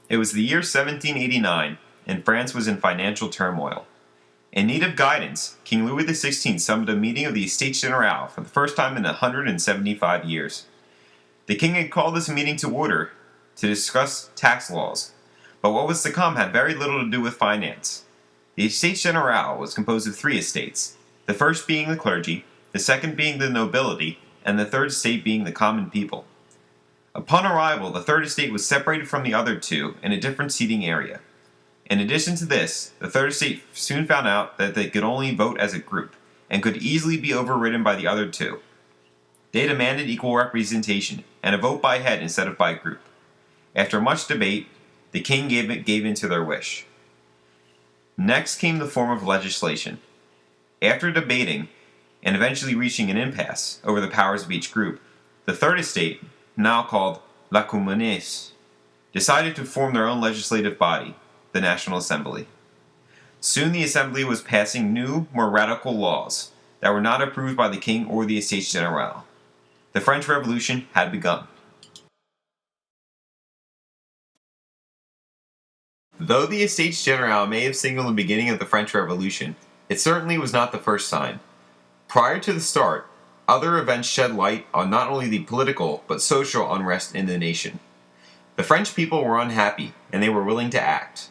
It was the year 1789, and France was in financial turmoil. In need of guidance, King Louis XVI summoned a meeting of the Estates Generale for the first time in 175 years. The king had called this meeting to order to discuss tax laws, but what was to come had very little to do with finance. The Estates Generale was composed of 3 estates, the first being the clergy, the second being the nobility, and the third estate being the common people. Upon arrival, the third estate was separated from the other 2 in a different seating area. In addition to this, the third estate soon found out that they could only vote as a group, and could easily be overridden by the other 2. They demanded equal representation, and a vote by head instead of by group. After much debate, the king gave in to their wish. Next came the form of legislation. After debating, and eventually reaching an impasse over the powers of each group, the third estate, now called La Commune, decided to form their own legislative body, the National Assembly. Soon the Assembly was passing new, more radical laws that were not approved by the king or the Estates Generale. The French Revolution had begun. Though the Estates Generale may have signaled the beginning of the French Revolution, it certainly was not the first sign. Prior to the start, other events shed light on not only the political but social unrest in the nation. The French people were unhappy, and they were willing to act.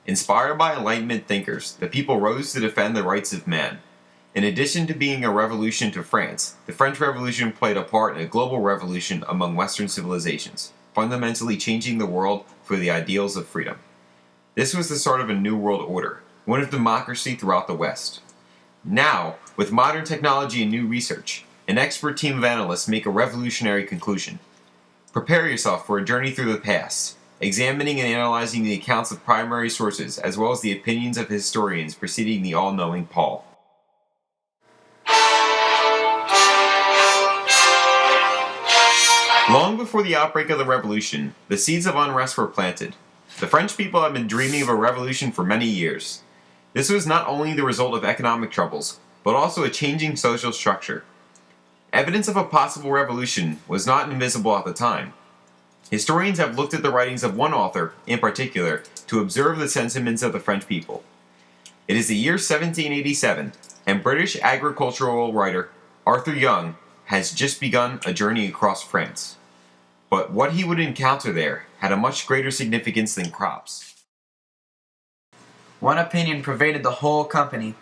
Inspired by Enlightenment thinkers, the people rose to defend the rights of man. In addition to being a revolution to France, the French Revolution played a part in a global revolution among Western civilizations, fundamentally changing the world for the ideals of freedom. This was the start of a new world order, one of democracy throughout the West. Now, with modern technology and new research, an expert team of analysts make a revolutionary conclusion. Prepare yourself for a journey through the past, examining and analyzing the accounts of primary sources as well as the opinions of historians preceding the all-knowing Paul. Long before the outbreak of the revolution, the seeds of unrest were planted. The French people had been dreaming of a revolution for many years. This was not only the result of economic troubles, but also a changing social structure. Evidence of a possible revolution was not invisible at the time. Historians have looked at the writings of one author, in particular, to observe the sentiments of the French people. It is the year 1787, and British agricultural writer Arthur Young has just begun a journey across France. But what he would encounter there had a much greater significance than crops. One opinion pervaded the whole company,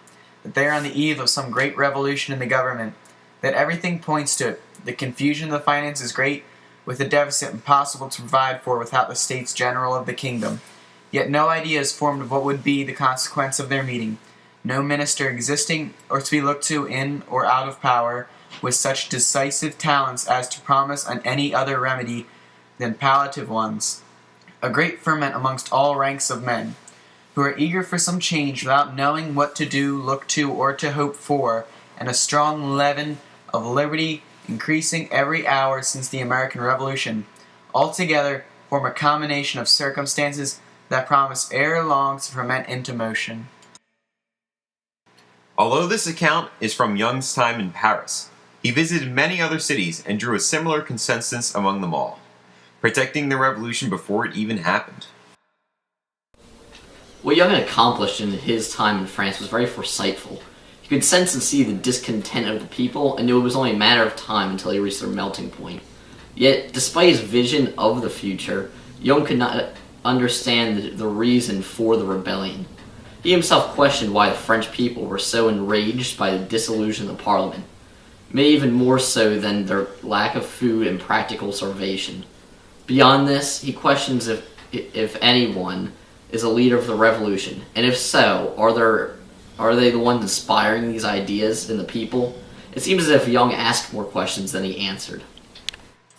that they are on the eve of some great revolution in the government, that everything points to it. The confusion of the finance is great, with a deficit impossible to provide for without the States General of the kingdom. Yet no idea is formed of what would be the consequence of their meeting. No minister existing or to be looked to in or out of power, with such decisive talents as to promise on any other remedy than palliative ones. A great ferment amongst all ranks of men, who are eager for some change without knowing what to do, look to, or to hope for, and a strong leaven of liberty increasing every hour since the American Revolution, altogether form a combination of circumstances that promise ere long to ferment into motion. Although this account is from Young's time in Paris, he visited many other cities and drew a similar consensus among them all, protecting the revolution before it even happened. What Young had accomplished in his time in France was very foresightful. He could sense and see the discontent of the people and knew it was only a matter of time until he reached their melting point. Yet, despite his vision of the future, Young could not understand the reason for the rebellion. He himself questioned why the French people were so enraged by the dissolution of the Parliament, maybe even more so than their lack of food and practical starvation. Beyond this, he questions if anyone is a leader of the revolution, and if so, are they the ones inspiring these ideas in the people? It seems as if Young asked more questions than he answered.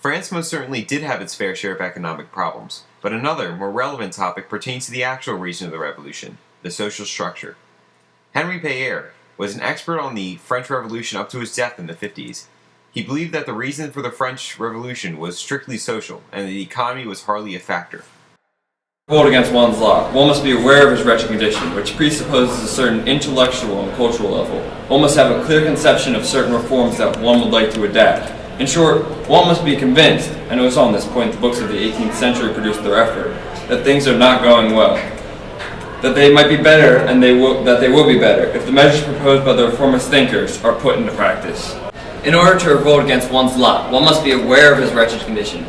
France most certainly did have its fair share of economic problems, but another, more relevant topic pertains to the actual reason of the revolution, the social structure. Henri Peyer was an expert on the French Revolution up to his death in the 50s. He believed that the reason for the French Revolution was strictly social, and that the economy was hardly a factor. Revolt against one's lot, one must be aware of his wretched condition, which presupposes a certain intellectual and cultural level. One must have a clear conception of certain reforms that one would like to adapt. In short, one must be convinced, and it was on this point the books of the 18th century produced their effort, that things are not going well, that they might be better and that they will be better if the measures proposed by the reformist thinkers are put into practice. In order to revolt against one's lot, one must be aware of his wretched condition.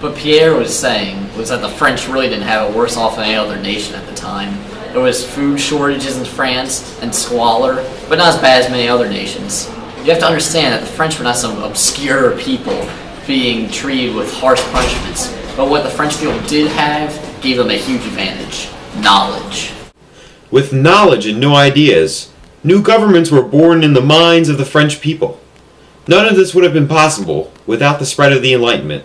What Pierre was saying was that the French really didn't have it worse off than any other nation at the time. There was food shortages in France and squalor, but not as bad as many other nations. You have to understand that the French were not some obscure people being treated with harsh punishments, but what the French people did have gave them a huge advantage: knowledge. With knowledge and new ideas, new governments were born in the minds of the French people. None of this would have been possible without the spread of the Enlightenment.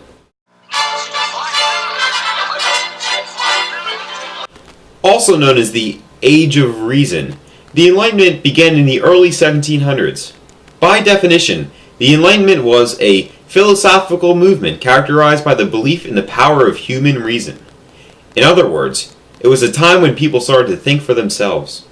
Also known as the Age of Reason, the Enlightenment began in the early 1700s. By definition, the Enlightenment was a philosophical movement characterized by the belief in the power of human reason. In other words, it was a time when people started to think for themselves.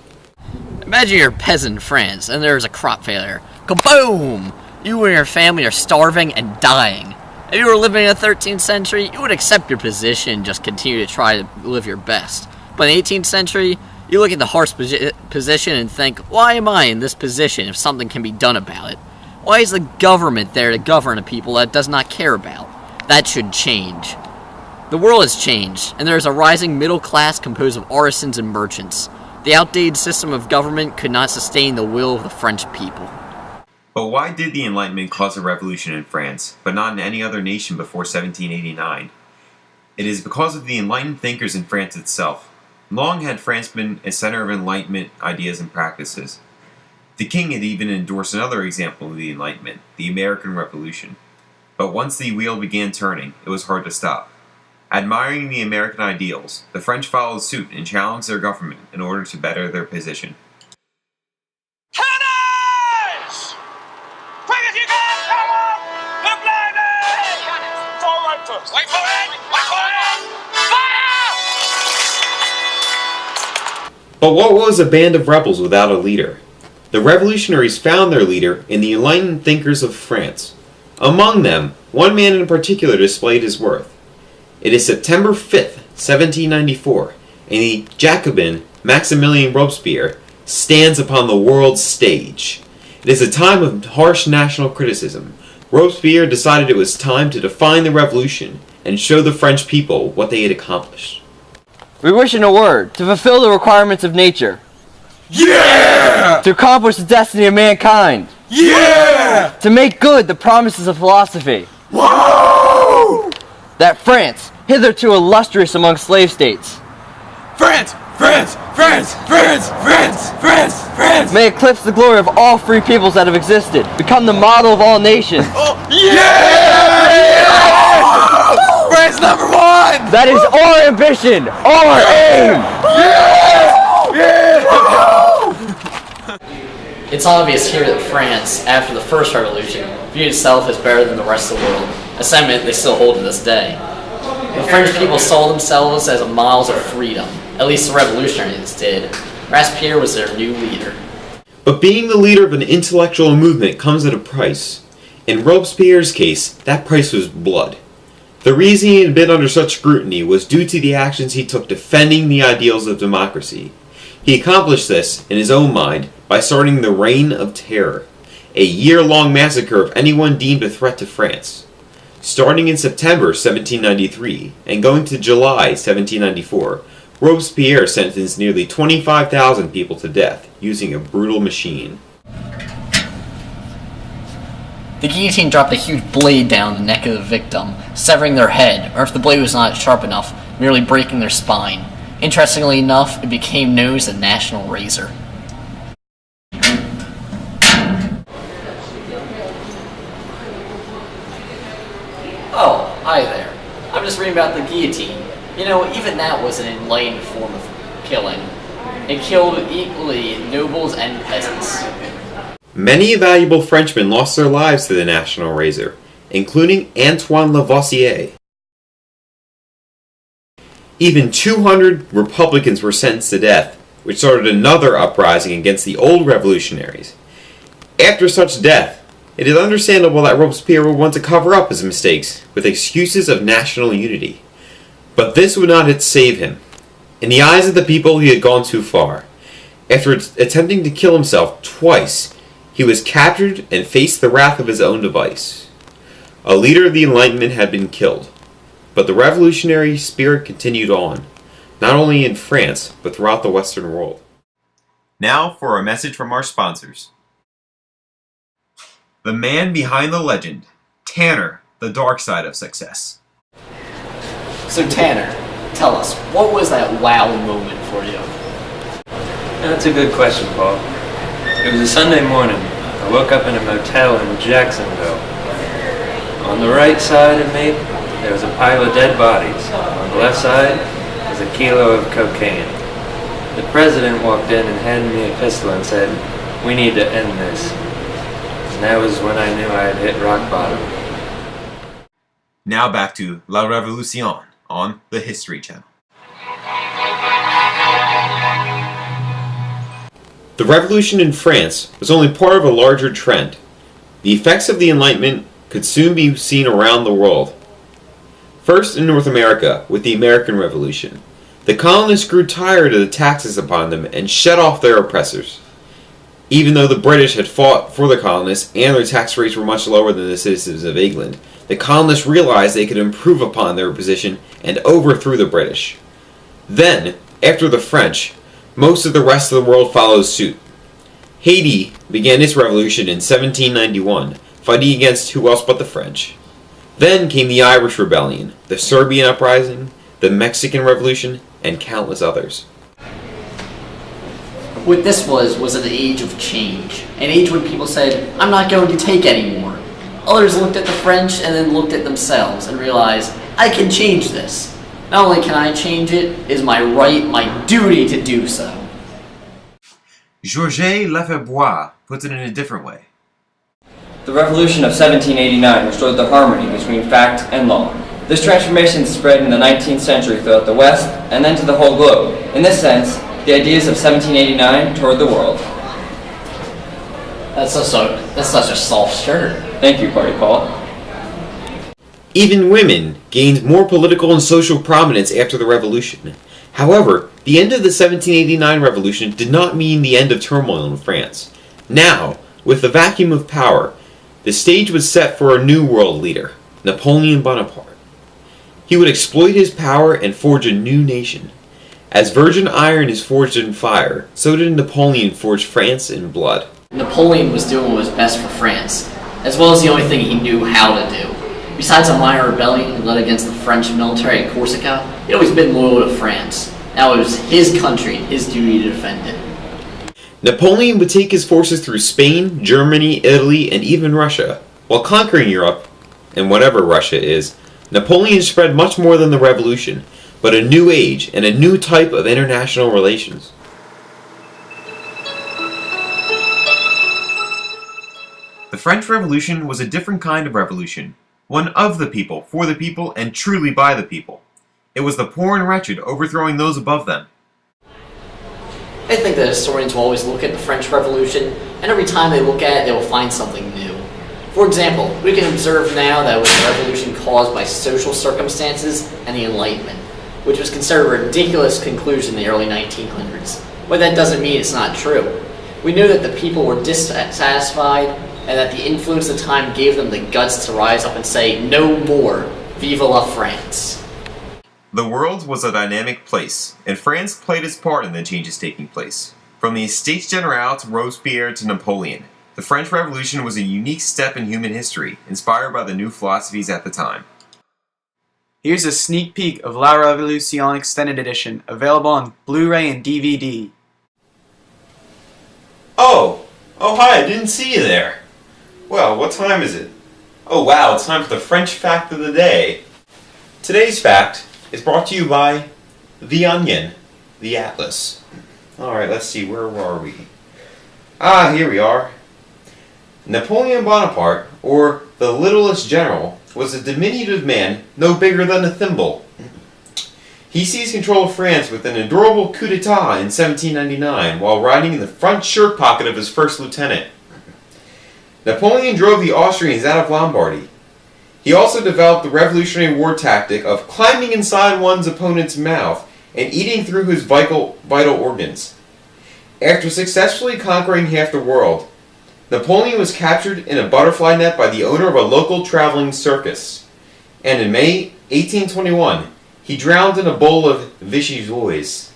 Imagine you're a peasant in France and there's a crop failure. Kaboom! You and your family are starving and dying. If you were living in the 13th century, you would accept your position and just continue to try to live your best. But in the 18th century, you look at the harsh position and think, why am I in this position if something can be done about it? Why is the government there to govern a people that it does not care about? That should change. The world has changed, and there is a rising middle class composed of artisans and merchants. The outdated system of government could not sustain the will of the French people. But why did the Enlightenment cause a revolution in France, but not in any other nation before 1789? It is because of the enlightened thinkers in France itself. Long had France been a center of Enlightenment ideas and practices. The king had even endorsed another example of the Enlightenment, the American Revolution. But once the wheel began turning, it was hard to stop. Admiring the American ideals, the French followed suit and challenged their government in order to better their position. Cannons! Quick as you can, come on! Look blinded! Fall right first. Wait for it! Wait for it! Fire! But what was a band of rebels without a leader? The revolutionaries found their leader in the enlightened thinkers of France. Among them, one man in particular displayed his worth. It is September 5th, 1794, and the Jacobin Maximilien Robespierre stands upon the world's stage. It is a time of harsh national criticism. Robespierre decided it was time to define the revolution and show the French people what they had accomplished. We wish in a word to fulfill the requirements of nature. Yeah! To accomplish the destiny of mankind. Yeah! To make good the promises of philosophy. Whoa! That France, hitherto illustrious among slave states, France! France! France! France! France! France! France! may eclipse the glory of all free peoples that have existed, become the model of all nations. Oh, yeah! Yeah! France number one! That is our ambition, our aim! It's obvious here that France, after the First Revolution, viewed itself as better than the rest of the world, a sentiment they still hold to this day. The French people saw themselves as models of freedom, at least the revolutionaries did. Robespierre was their new leader. But being the leader of an intellectual movement comes at a price. In Robespierre's case, that price was blood. The reason he had been under such scrutiny was due to the actions he took defending the ideals of democracy. He accomplished this, in his own mind, by starting the Reign of Terror, a year-long massacre of anyone deemed a threat to France. Starting in September 1793 and going to July 1794, Robespierre sentenced nearly 25,000 people to death using a brutal machine. The guillotine dropped a huge blade down the neck of the victim, severing their head, or if the blade was not sharp enough, merely breaking their spine. Interestingly enough, it became known as the National Razor. Oh, hi there. I'm just reading about the guillotine. You know, even that was an enlightened form of killing. It killed equally nobles and peasants. Many valuable Frenchmen lost their lives to the National Razor, including Antoine Lavoisier. Even 200 Republicans were sentenced to death, which started another uprising against the old revolutionaries. After such death, It is understandable that Robespierre would want to cover up his mistakes with excuses of national unity. But this would not save him. In the eyes of the people, he had gone too far. After attempting to kill himself twice, he was captured and faced the wrath of his own device. A leader of the Enlightenment had been killed, but the revolutionary spirit continued on, not only in France, but throughout the Western world. Now for a message from our sponsors. The man behind the legend, Tanner, the dark side of success. So Tanner, tell us, what was that wow moment for you? That's a good question, Paul. It was a Sunday morning. I woke up in a motel in Jacksonville. On the right side of me, there was a pile of dead bodies. On the left side was a kilo of cocaine. The president walked in and handed me a pistol and said, "We need to end this." And that was when I knew I had hit rock bottom. Now back to La Révolution on the History Channel. The revolution in France was only part of a larger trend. The effects of the Enlightenment could soon be seen around the world. First in North America with the American Revolution. The colonists grew tired of the taxes upon them and shut off their oppressors. Even though the British had fought for the colonists and their tax rates were much lower than the citizens of England, the colonists realized they could improve upon their position and overthrew the British. Then, after the French, most of the rest of the world followed suit. Haiti began its revolution in 1791, fighting against who else but the French. Then came the Irish Rebellion, the Serbian Uprising, the Mexican Revolution, and countless others. What this was an age of change. An age when people said, I'm not going to take anymore. Others looked at the French and then looked at themselves and realized, I can change this. Not only can I change it, it is my right, my duty to do so. Georges Lefebvre puts it in a different way. The Revolution of 1789 restored the harmony between fact and law. This transformation spread in the 19th century throughout the West and then to the whole globe. In this sense, the ideas of 1789 toured the world. That's such a soft shirt. Thank you, Party Paul. Even women gained more political and social prominence after the revolution. However, the end of the 1789 revolution did not mean the end of turmoil in France. Now, with the vacuum of power, the stage was set for a new world leader, Napoleon Bonaparte. He would exploit his power and forge a new nation. As virgin iron is forged in fire, so did Napoleon forge France in blood. Napoleon was doing what was best for France, as well as the only thing he knew how to do. Besides a minor rebellion he led against the French military at Corsica, he'd always been loyal to France. Now it was his country and his duty to defend it. Napoleon would take his forces through Spain, Germany, Italy, and even Russia. While conquering Europe, and whatever Russia is, Napoleon spread much more than the revolution, but a new age and a new type of international relations. The French Revolution was a different kind of revolution, one of the people, for the people, and truly by the people. It was the poor and wretched overthrowing those above them. I think that historians will always look at the French Revolution, and every time they look at it, they will find something new. For example, we can observe now that it was a revolution caused by social circumstances and the Enlightenment, which was considered a ridiculous conclusion in the early 1900s. But that doesn't mean it's not true. We knew that the people were dissatisfied, and that the influence of the time gave them the guts to rise up and say, no more, vive la France. The world was a dynamic place, and France played its part in the changes taking place. From the Estates Generale to Robespierre to Napoleon, the French Revolution was a unique step in human history, inspired by the new philosophies at the time. Here's a sneak peek of La Révolution Extended Edition, available on Blu-ray and DVD. Oh, hi, I didn't see you there. Well, what time is it? Oh wow, it's time for the French fact of the day. Today's fact is brought to you by The Onion, the Atlas. Alright, let's see, where were we? Ah, here we are. Napoleon Bonaparte, or the littlest general, was a diminutive man no bigger than a thimble. He seized control of France with an adorable coup d'etat in 1799 while riding in the front shirt pocket of his first lieutenant. Napoleon drove the Austrians out of Lombardy. He also developed the Revolutionary War tactic of climbing inside one's opponent's mouth and eating through his vital organs. After successfully conquering half the world, Napoleon was captured in a butterfly net by the owner of a local traveling circus, and in May 1821, he drowned in a bowl of Vichy's.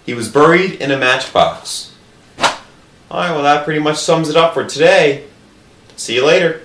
He was buried in a matchbox. Alright, well that pretty much sums it up for today. See you later.